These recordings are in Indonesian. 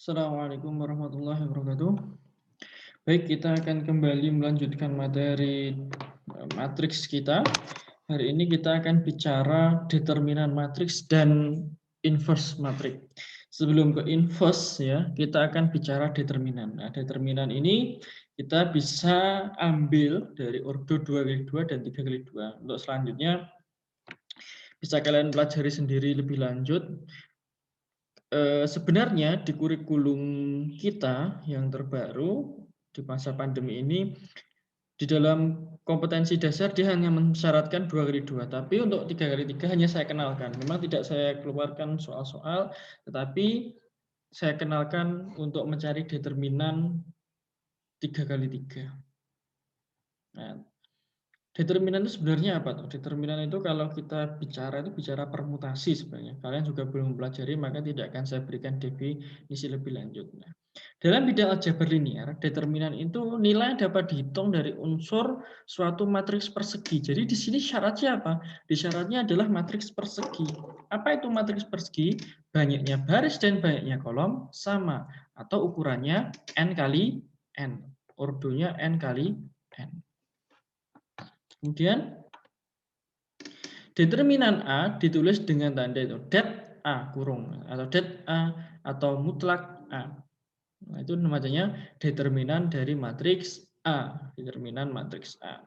Assalamualaikum warahmatullahi wabarakatuh. Baik, kita akan kembali melanjutkan materi matriks kita. Hari ini kita akan bicara determinan matriks dan inverse matriks. Sebelum ke inverse ya, kita akan bicara determinan. Nah, determinan ini kita bisa ambil dari ordo 2x2 dan 3x2. Untuk selanjutnya bisa kalian pelajari sendiri lebih lanjut. Sebenarnya di kurikulum kita yang terbaru di masa pandemi ini, di dalam kompetensi dasar dia hanya mensyaratkan 2x2, tapi untuk 3x3 hanya saya kenalkan. Memang tidak saya keluarkan soal-soal, tetapi saya kenalkan untuk mencari determinan 3x3. Nah, determinan itu sebenarnya apa tuh? Determinan itu kalau kita bicara itu bicara permutasi sebenarnya. Kalian juga belum mempelajari, maka tidak akan saya berikan definisi lebih lanjut. Nah, dalam bidang aljabar linear, determinan itu nilai yang dapat dihitung dari unsur suatu matriks persegi. Jadi di sini syaratnya apa? Di syaratnya adalah matriks persegi. Apa itu matriks persegi? Banyaknya baris dan banyaknya kolom sama atau ukurannya n kali n. Ordonya n kali n. Kemudian determinan A ditulis dengan tanda itu det A kurung atau det A atau mutlak A. Nah, itu namanya determinan dari matriks A, determinan matriks A.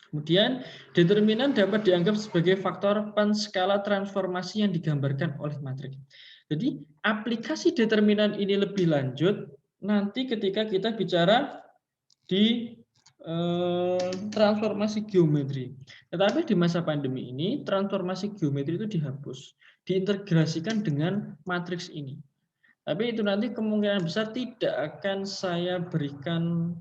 Kemudian determinan dapat dianggap sebagai faktor penskala transformasi yang digambarkan oleh matriks. Jadi aplikasi determinan ini lebih lanjut nanti ketika kita bicara di transformasi geometri. Tetapi di masa pandemi ini transformasi geometri itu dihapus, diintegrasikan dengan matriks ini. Tapi itu nanti kemungkinan besar tidak akan saya berikan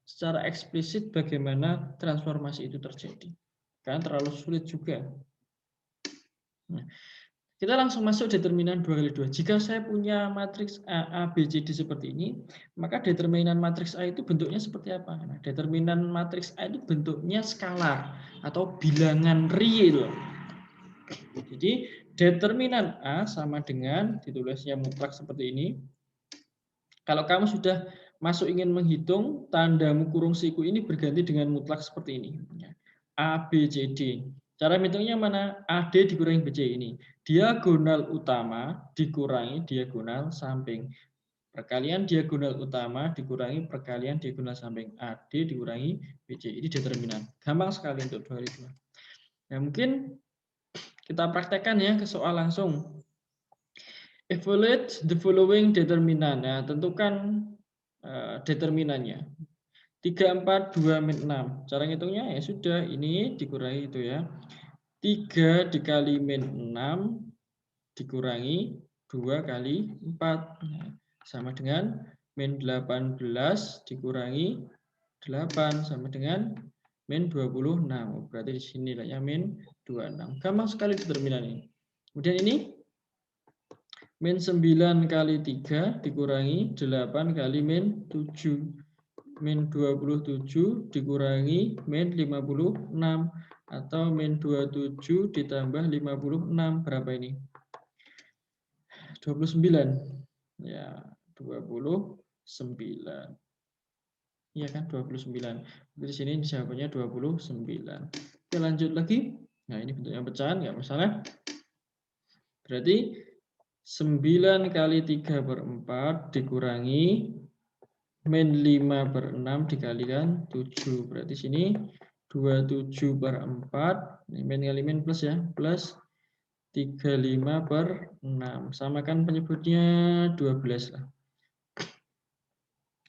secara eksplisit bagaimana transformasi itu terjadi. Karena terlalu sulit juga. Nah, kita langsung masuk determinan 2x2. Jika saya punya matriks A, B, C, D seperti ini, maka determinan matriks A itu bentuknya seperti apa? Nah, determinan matriks A itu bentuknya skalar atau bilangan real. Jadi, determinan A sama dengan ditulisnya mutlak seperti ini. Kalau kamu sudah masuk ingin menghitung, tandamu kurung siku ini berganti dengan mutlak seperti ini. A, B, C, D. Cara menghitungnya mana? AD dikurangi BC ini. Diagonal utama dikurangi diagonal samping. Perkalian diagonal utama dikurangi perkalian diagonal samping. AD dikurangi BC. Ini determinan. Gampang sekali untuk 2x2. Nah, mungkin kita praktekkan ya ke soal langsung. Evaluate the following determinant. Nah, tentukan determinannya. 3, 4, 2, min 6. Cara ngitungnya ya sudah, ini dikurangi itu ya. 3 dikali min 6 dikurangi 2 kali 4. Sama dengan min 18 dikurangi 8 sama dengan min 26. Berarti di sini nilainya min 26. Gampang sekali determinan ini. Kemudian ini min 9 kali 3 dikurangi 8 kali min 7. Min 27 dikurangi min 56 atau min 27 ditambah 56 berapa ini? 29. Ya, 29. Iya kan 29. Di sini jawabannya 29. Oke, lanjut lagi. Nah, ini bentuknya pecahan enggak masalah. Berarti 9 kali 3 per 4 dikurangi min 5 per 6 dikalikan 7. Berarti sini 27 per 4. Ini min kali min plus ya. Plus 35 per 6. Samakan penyebutnya 12 lah.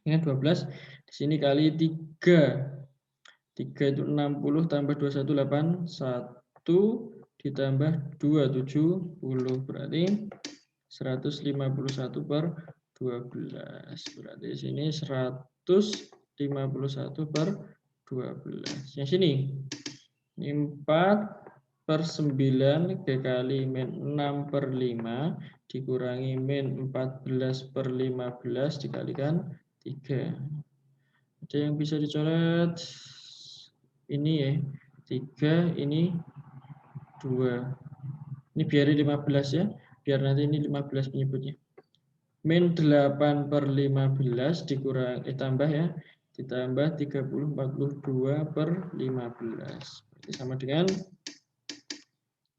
Ingat 12. Di sini kali 3. 3 itu 60 tambah 21 8. 1 ditambah 2 70. Berarti 151 per 12. Berarti di sini 151 per 12. Yang sini 4 per 9 dikali min 6 per 5 dikurangi min 14 per 15 dikalikan 3. Ada yang bisa dicoret? Ini ya, 3, ini 2. Ini biar 15 ya, biar nanti ini 15 penyebutnya. min 8/15 dikurang tambah ya, ditambah 30/42/15. Berarti sama dengan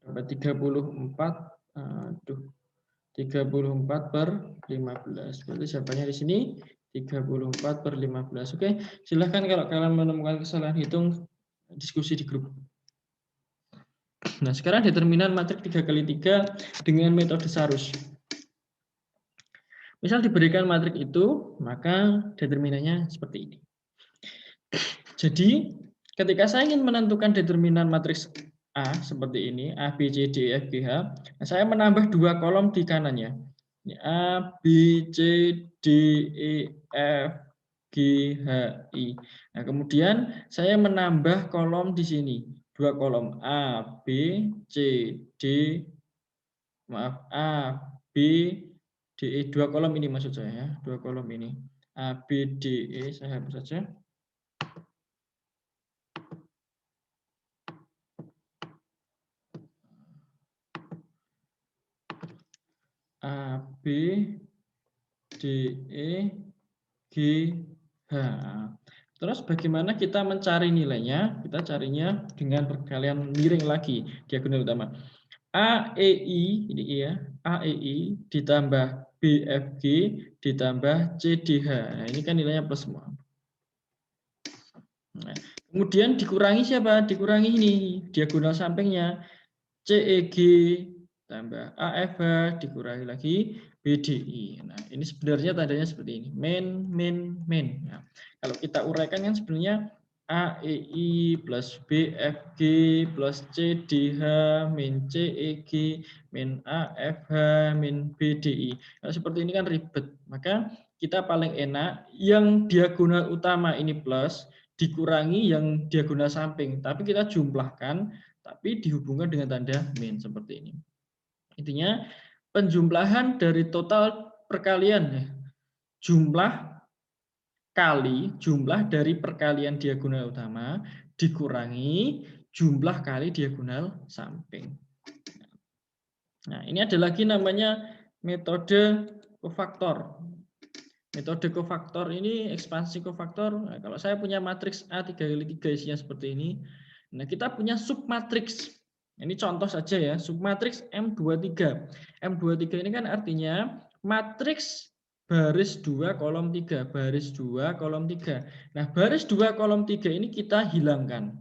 34/15. Berarti jawabannya di sini 34/15. Oke, silahkan kalau kalian menemukan kesalahan hitung, diskusi di grup. Nah, sekarang determinan matriks 3x3 dengan metode Sarus. Misal diberikan matriks itu, maka determinannya seperti ini. Jadi, ketika saya ingin menentukan determinan matriks A seperti ini, A, B, C, D, E, F, G, H, nah saya menambah 2 kolom di kanannya. Ini A, B, C, D, E, F, G, H, I. Nah, kemudian saya menambah kolom di sini. 2 kolom A, B, C, D, maaf, A, B, D, E. 2 kolom ini maksud saya ya. 2 kolom ini. A, B, D, E. Saya hapus saja. A, B, D, E, G, H. Terus bagaimana kita mencari nilainya? Kita carinya dengan perkalian miring lagi, diagonal utama. A, E, I, ini ya, A, E, I ditambah B, F, G ditambah C, D, H. Nah, ini kan nilainya plus semua. Nah, kemudian dikurangi siapa? Dikurangi ini, diagonal sampingnya. C, E, G tambah A, F, H dikurangi lagi BDI. Nah, ini sebenarnya tandanya seperti ini. Min. Nah, kalau kita uraikan kan sebenarnya A, E, I plus B, F, G plus C, D, H min C, E, G min A, F, H min BDI. Kalau seperti ini kan ribet. Maka kita paling enak yang diagonal utama ini plus dikurangi yang diagonal samping. Tapi kita jumlahkan, tapi dihubungkan dengan tanda min seperti ini. Intinya penjumlahan dari total perkalian jumlah kali jumlah dari perkalian diagonal utama dikurangi jumlah kali diagonal samping. Nah, ini ada lagi namanya metode kofaktor. Metode kofaktor ini ekspansi kofaktor. Nah, kalau saya punya matriks A 3x3 isinya seperti ini. Nah, kita punya submatriks. Ini contoh saja ya, submatriks M23. M23 ini kan artinya matriks baris 2 kolom 3, baris 2 kolom 3. Nah, baris 2 kolom 3 ini kita hilangkan.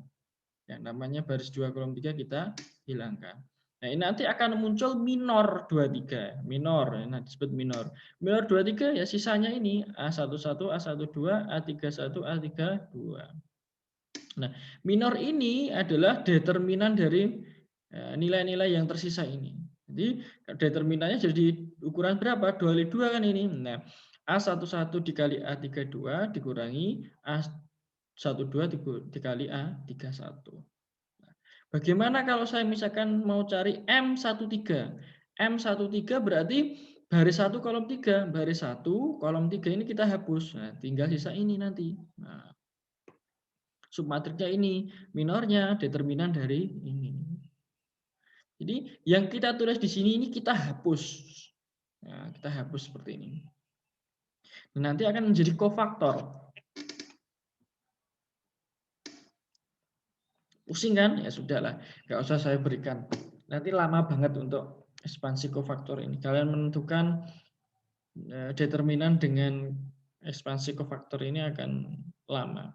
Yang namanya baris 2 kolom 3 kita hilangkan. Nah, ini nanti akan muncul minor 23, minor, nah disebut minor. Minor 23 ya sisanya ini A11, A12, A31, A32. Nah, minor ini adalah determinan dari nilai-nilai yang tersisa ini. Jadi determinannya jadi ukuran berapa? 2 kali 2 kan ini. Nah, A11 dikali A32 dikurangi A12 dikali A31. Bagaimana kalau saya misalkan mau cari M13? M13 berarti baris 1 kolom 3. Baris 1 kolom 3 ini kita hapus. Nah, tinggal sisa ini nanti. Nah, submatriknya ini, minornya determinan dari ini. Jadi yang kita tulis di sini ini kita hapus. Nah, kita hapus seperti ini. Dan nanti akan menjadi kofaktor. Pusing kan? Ya sudahlah, nggak usah saya berikan. Nanti lama banget untuk ekspansi kofaktor ini. Kalian menentukan determinan dengan ekspansi kofaktor ini akan lama.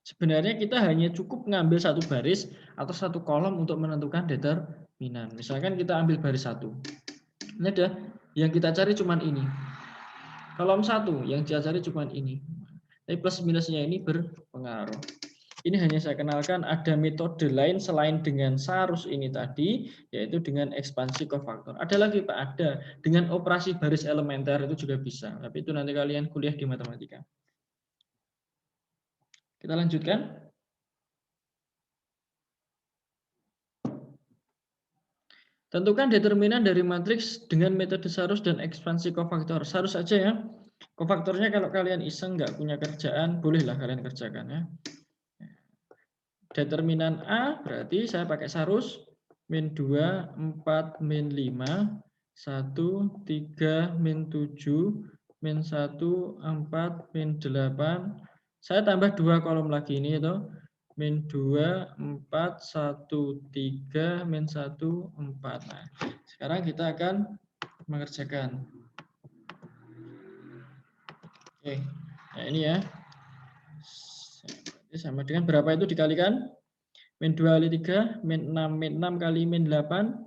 Sebenarnya kita hanya cukup mengambil satu baris atau satu kolom untuk menentukan determinan. Misalkan kita ambil baris 1. Ini ada yang kita cari cuma ini. Kolom 1 yang kita cari cuma ini. Tapi plus minusnya ini berpengaruh. Ini hanya saya kenalkan ada metode lain selain dengan Sarus ini tadi, yaitu dengan ekspansi kofaktor. Ada lagi Pak, ada dengan operasi baris elementer itu juga bisa. Tapi itu nanti kalian kuliah di matematika. Kita lanjutkan. Tentukan determinan dari matriks dengan metode Sarus dan ekspansi kofaktor. Sarus saja ya. Kofaktornya kalau kalian iseng nggak punya kerjaan, bolehlah kalian kerjakan ya. Determinan A berarti saya pakai Sarus min 2, 4, min 5 1, 3, min 7, min 1, 4, min 8. Saya tambah 2 kolom lagi ini itu. Min 2, 4, 1, 3, min 1, 4. Nah, sekarang kita akan mengerjakan. Oke, nah ini ya. Sama dengan berapa itu dikalikan? Min 2 kali 3, min 6, min 6 kali min 8,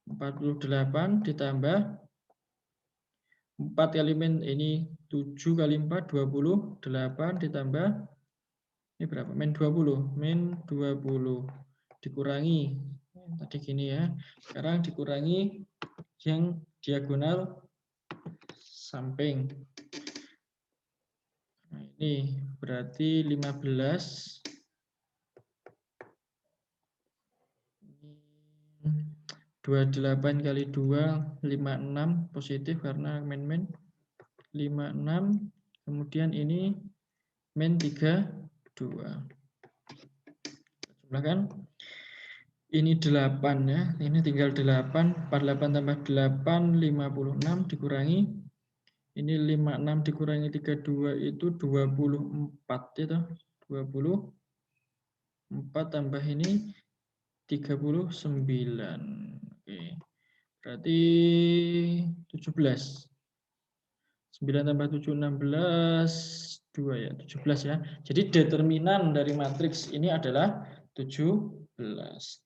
48 ditambah 4 kali min ini 7 kali 4, 28 ditambah ini berapa? Min 20, min 20 dikurangi tadi gini ya. Sekarang dikurangi yang diagonal samping. Nah, ini berarti 15. 28 kali 2, 56 positif karena min-min. 56, kemudian ini min 32. Jumlahkan. Ini 8 ya, ini tinggal 8, 48 tambah 8, 56 dikurangi. Ini 56 dikurangi 32 itu 24 itu. 24 tambah ini 39. Oke. Berarti 17. 9 tambah 7, 16, 2 ya, 17 ya. Jadi determinan dari matriks ini adalah 17.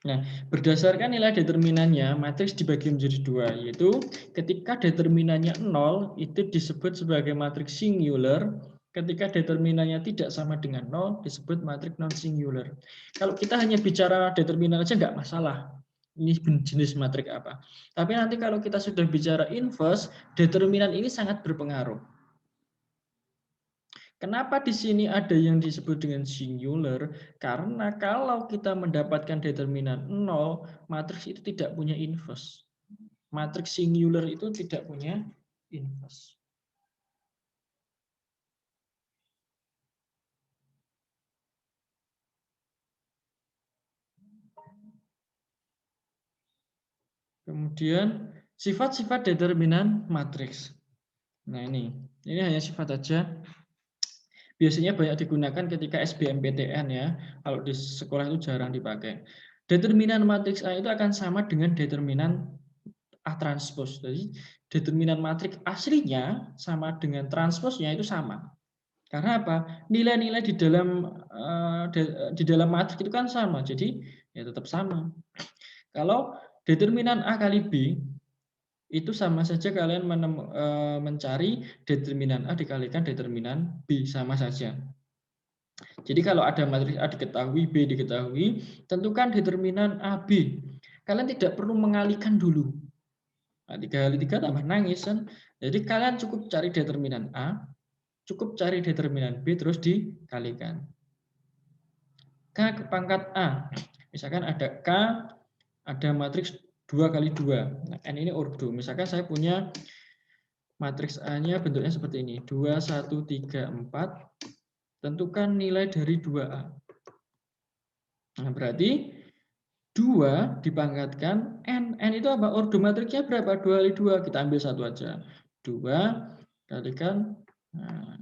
Nah, berdasarkan nilai determinannya, matriks dibagi menjadi 2, yaitu ketika determinannya 0, itu disebut sebagai matriks singular. Ketika determinannya tidak sama dengan 0, disebut matriks non-singular. Kalau kita hanya bicara determinan aja nggak masalah. Ini jenis matriks apa. Tapi nanti kalau kita sudah bicara inverse, determinan ini sangat berpengaruh. Kenapa di sini ada yang disebut dengan singular? Karena kalau kita mendapatkan determinan 0, matriks itu tidak punya inverse. Matriks singular itu tidak punya inverse. Kemudian sifat-sifat determinan matriks. Nah ini hanya sifat saja. Biasanya banyak digunakan ketika SBMPTN ya. Kalau di sekolah itu jarang dipakai. Determinan matriks A itu akan sama dengan determinan A transpose. Jadi determinan matriks aslinya sama dengan transposnya itu sama. Karena apa? Nilai-nilai di dalam matriks itu kan sama. Jadi ya tetap sama. Kalau determinan A kali B itu sama saja kalian mencari determinan A dikalikan determinan B, sama saja. Jadi kalau ada matriks A diketahui, B diketahui, tentukan determinan AB. Kalian tidak perlu mengalihkan dulu. Nah, 3 kali 3 tambah nangis kan. Jadi kalian cukup cari determinan A, cukup cari determinan B, terus dikalikan. K ke pangkat A. Misalkan ada K, ada matriks 2 kali 2. Nah, N ini ordo. Misalkan saya punya matriks A-nya bentuknya seperti ini. 2, 1, 3, 4. Tentukan nilai dari 2A. Nah, berarti 2 dipangkatkan N. N itu apa? Ordo matriksnya berapa? 2 kali 2. Kita ambil satu aja. 2 kalikan. Nah,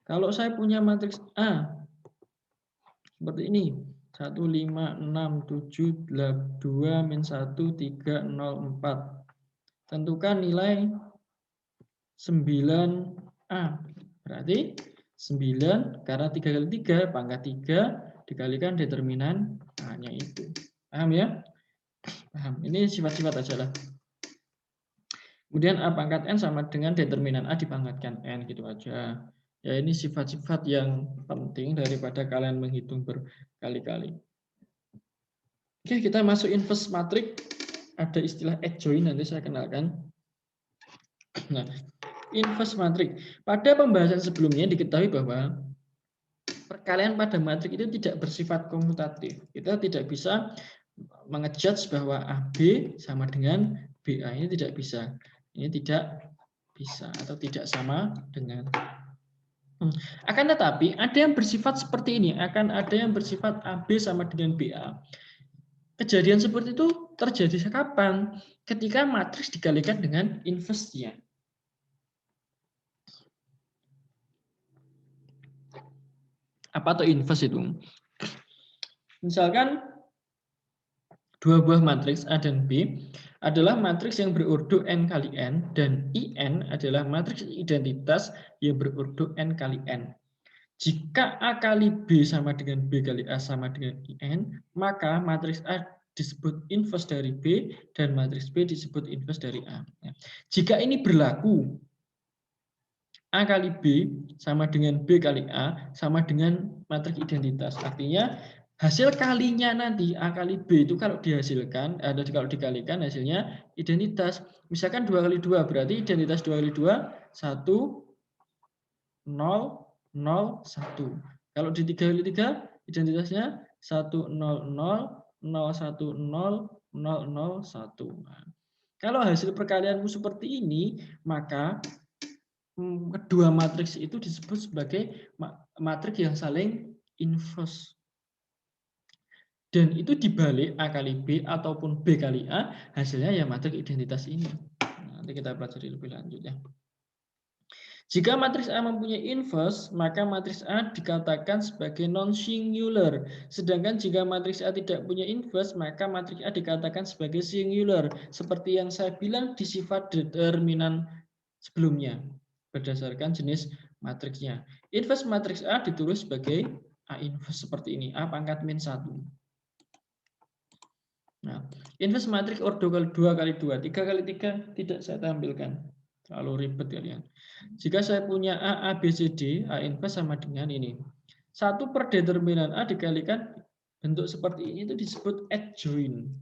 kalau saya punya matriks A seperti ini. 1, 5, 6, 7, 2, min 1, 3, 0, 4. Tentukan nilai 9A. Berarti 9 karena 3 kali 3, pangkat 3 dikalikan determinan A-nya itu. Paham ya? Paham. Ini sifat-sifat aja lah. Kemudian A pangkat N sama dengan determinan A dipangkatkan N, gitu aja. Ya ini sifat-sifat yang penting daripada kalian menghitung berkali-kali. Oke, kita masuk inverse matrix. Ada istilah adjoint, nanti saya kenalkan. Nah, inverse matrix. Pada pembahasan sebelumnya diketahui bahwa perkalian pada matriks itu tidak bersifat komutatif. Kita tidak bisa mengejudge bahwa AB sama dengan BA. Ini tidak bisa. Ini tidak bisa atau tidak sama dengan. Akan tetapi ada yang bersifat seperti ini. Akan ada yang bersifat AB sama dengan BA. kejadian seperti itu terjadi kapan? Ketika matriks dikalikan dengan inverse-nya. Apa tuh inverse itu? Misalkan dua buah matriks A dan B adalah matriks yang berurut n kali n, dan IN adalah matriks identitas yang berurut n kali n. Jika A kali B sama dengan B kali A sama dengan IN, maka matriks A disebut inverse dari B dan matriks B disebut inverse dari A. Jika ini berlaku, A kali B sama dengan B kali A sama dengan matriks identitas. Artinya hasil kalinya nanti A kali B itu kalau dihasilkan, atau kalau dikalikan hasilnya identitas. Misalkan 2 kali 2 berarti identitas 2 kali 2 1 0 0 1. Kalau di 3 kali 3 identitasnya 1 0 0 0 1 0 0 0 1. Nah, kalau hasil perkalianmu seperti ini, maka kedua matriks itu disebut sebagai matriks yang saling inverse. Dan itu dibalik A kali B ataupun B kali A, hasilnya ya matriks identitas ini. Nanti kita pelajari lebih lanjut ya. Jika matriks A mempunyai inverse, maka matriks A dikatakan sebagai non-singular. Sedangkan jika matriks A tidak punya inverse, maka matriks A dikatakan sebagai singular. Seperti yang saya bilang di sifat determinan sebelumnya, berdasarkan jenis matriksnya. Inverse matriks A ditulis sebagai A inverse seperti ini, A pangkat min 1. Nah, inverse matriks ordo 2 kali 2, 3 kali 3 tidak saya tampilkan. Terlalu ribet kalian. Jika saya punya A, A, B, C, D, A inverse sama dengan ini. 1 per determinan A dikalikan bentuk seperti ini itu disebut adjoint.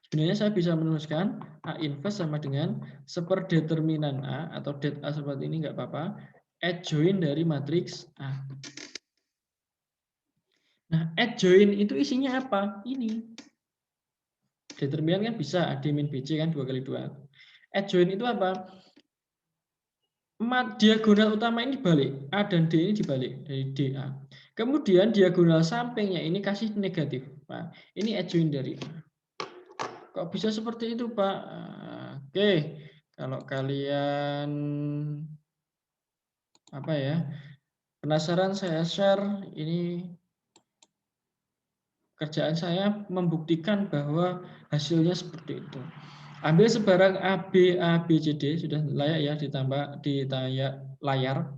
Sebenarnya saya bisa menuliskan A inverse sama dengan seperdeterminan A atau det A seperti ini nggak apa-apa. Adjoint dari matriks A. Nah, adjoint itu isinya apa? Ini. Determinan kan bisa A D min BC kan 2 kali 2. Adjoint itu apa? Diagonal utama ini dibalik, A dan D ini dibalik dari DA. Kemudian diagonal sampingnya ini kasih negatif. Nah, ini adjoint dari A. Kok bisa seperti itu, Pak? Oke, kalau kalian apa ya, penasaran, saya share ini kerjaan saya membuktikan bahwa hasilnya seperti itu. Ambil sebarang A, B, C, D, sudah layak ya ditambah di layar.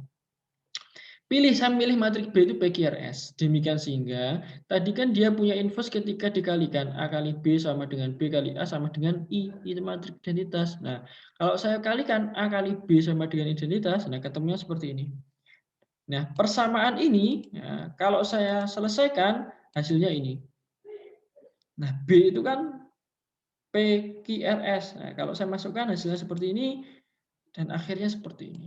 Saya milih matriks B itu PQRS. Demikian sehingga tadi kan dia punya inverse ketika dikalikan A kali B sama dengan B kali A sama dengan I. Itu matriks identitas. Nah, kalau saya kalikan A kali B sama dengan identitas, nah ketemunya seperti ini. Nah, persamaan ini, ya, kalau saya selesaikan, hasilnya ini. Nah, B itu kan PQRS. Nah, kalau saya masukkan hasilnya seperti ini, dan akhirnya seperti ini.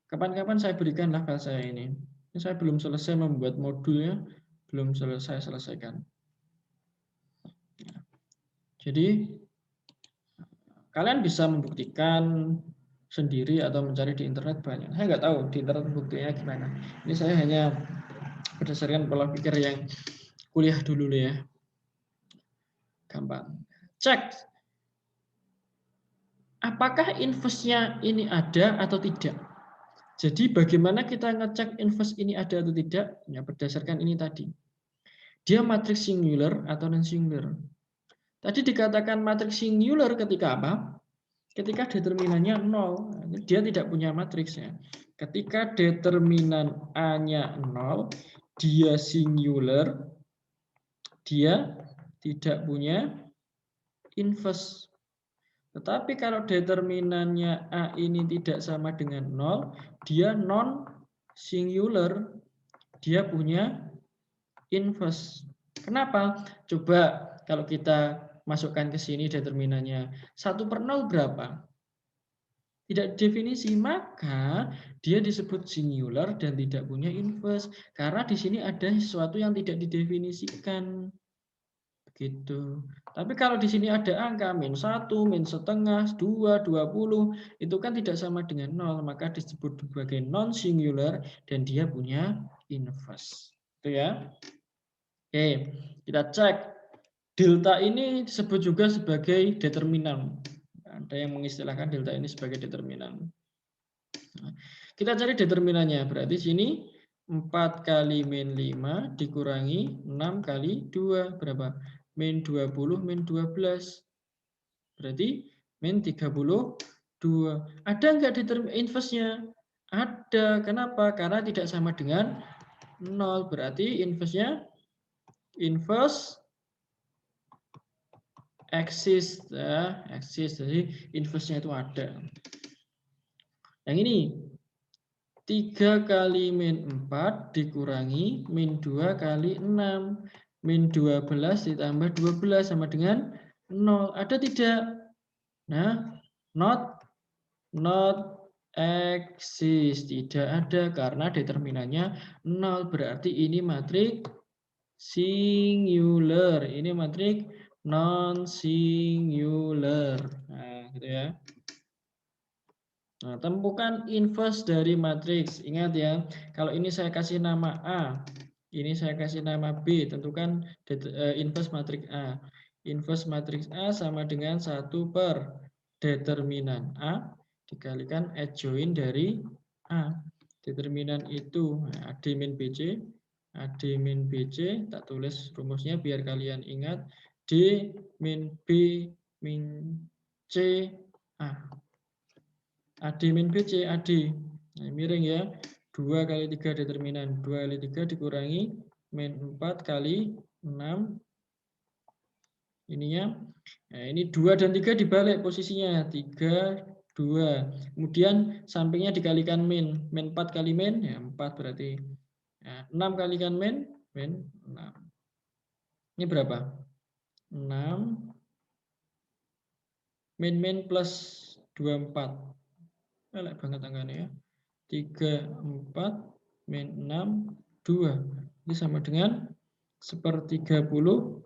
Kapan-kapan saya berikanlah file saya ini. Saya belum selesai membuat modulnya, belum selesaikan. Jadi kalian bisa membuktikan sendiri atau mencari di internet banyak. Saya nggak tahu di internet buktinya gimana. Ini saya hanya berdasarkan pola pikir yang kuliah dulu ya. Gampang. Cek. Apakah inverse-nya ini ada atau tidak? Jadi bagaimana kita ngecek inverse ini ada atau tidak? Ya berdasarkan ini tadi. Dia matriks singular atau non-singular. Tadi dikatakan matriks singular ketika apa? Ketika determinannya 0. Dia tidak punya matriks ya. Ketika determinan A-nya 0, dia singular, dia tidak punya inverse. Tetapi kalau determinannya A ini tidak sama dengan 0, dia non-singular, dia punya inverse. Kenapa? Coba kalau kita masukkan ke sini determinannya 1/0 berapa? Tidak definisi, maka dia disebut singular dan tidak punya inverse. Karena di sini ada sesuatu yang tidak didefinisikan. Begitu. Tapi kalau di sini ada angka min 1, min setengah, 2, 20, itu kan tidak sama dengan 0, maka disebut sebagai non-singular dan dia punya inverse. Itu ya. Oke, kita cek. Delta ini disebut juga sebagai determinan. Ada yang mengistilahkan delta ini sebagai determinan. Nah, kita cari determinannya. Berarti sini 4 kali min 5 dikurangi 6 kali 2. Berapa? Min 20 min 12. Berarti min 32. Ada nggak determinan inverse-nya? Ada. Kenapa? Karena tidak sama dengan 0. Berarti inverse-nya inverse exist. Exist. Jadi inverse-nya itu ada. Yang ini 3 kali min 4 dikurangi min 2 kali 6. Min 12 ditambah 12 sama dengan 0. Ada tidak? Nah, not exist. Tidak ada karena determinannya 0. Berarti ini matriks singular. Ini matriks non-singular. Nah, gitu ya. Nah, temukan inverse dari matriks. Ingat ya, kalau ini saya kasih nama A, ini saya kasih nama B, tentukan inverse matriks A. Inverse matriks A sama dengan 1 per determinan A dikalikan adjoint dari A. Determinan itu AD min BC, AD min BC, tak tulis rumusnya biar kalian ingat. D min B min C A. AD min BC, AD. Nah, miring ya. 2 kali 3 determinan. 2 kali 3 dikurangi min 4 kali 6. Ininya. Nah, ini 2 dan 3 dibalik posisinya. 3, 2. Kemudian sampingnya dikalikan min. Min 4 kali min, ya 4 berarti. Nah, 6 kalikan min 6. Ini berapa? 6. Min plus 24. Elek banget angkanya ya. 3, 4, min 6, 2. Ini sama dengan 1/30,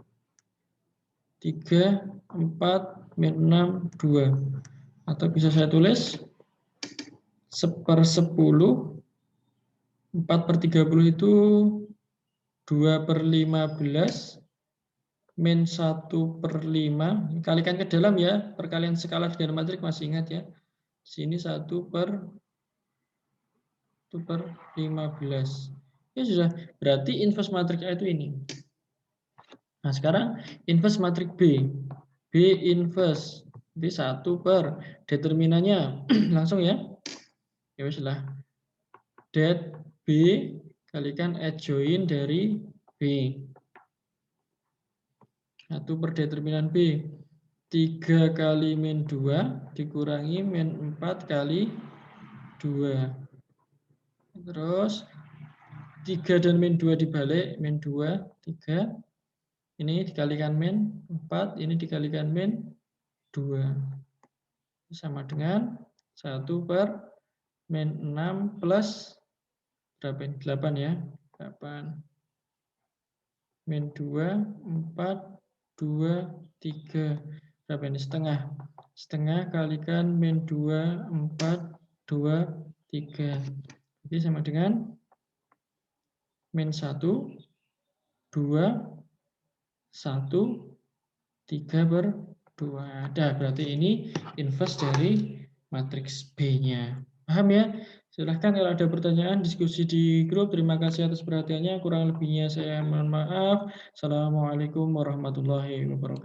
3, 4, min 6, 2. Atau bisa saya tulis 1/10, 4/30 itu 2/15, min 1/5. Kalikan ke dalam ya, perkalian skala dengan matriks masih ingat ya. Sini 1/15. Ya sudah, berarti inverse matriks A itu ini. Nah, sekarang inverse matriks B. B inverse. Jadi 1 per determinannya. Langsung ya. Ya sudah. Det B kalikan adjoint dari B. 1 per determinan B. 3 kali min 2 dikurangi min 4 kali 2. Terus 3 dan min 2 dibalik, min 2, 3. Ini dikalikan min 4, ini dikalikan min 2. Sama dengan 1 per min 6 plus berapa? 8 ya. 8. Min 2, 4, 2, 3. Berapa ini? Setengah. Setengah kalikan min 2, 4, 2, 3. Jadi sama dengan min 1, 2, 1, 3 per 2. Ada, berarti ini inverse dari matriks B-nya. Paham ya? Silahkan kalau ada pertanyaan, diskusi di grup. Terima kasih atas perhatiannya. Kurang lebihnya saya mohon maaf. Assalamualaikum warahmatullahi wabarakatuh.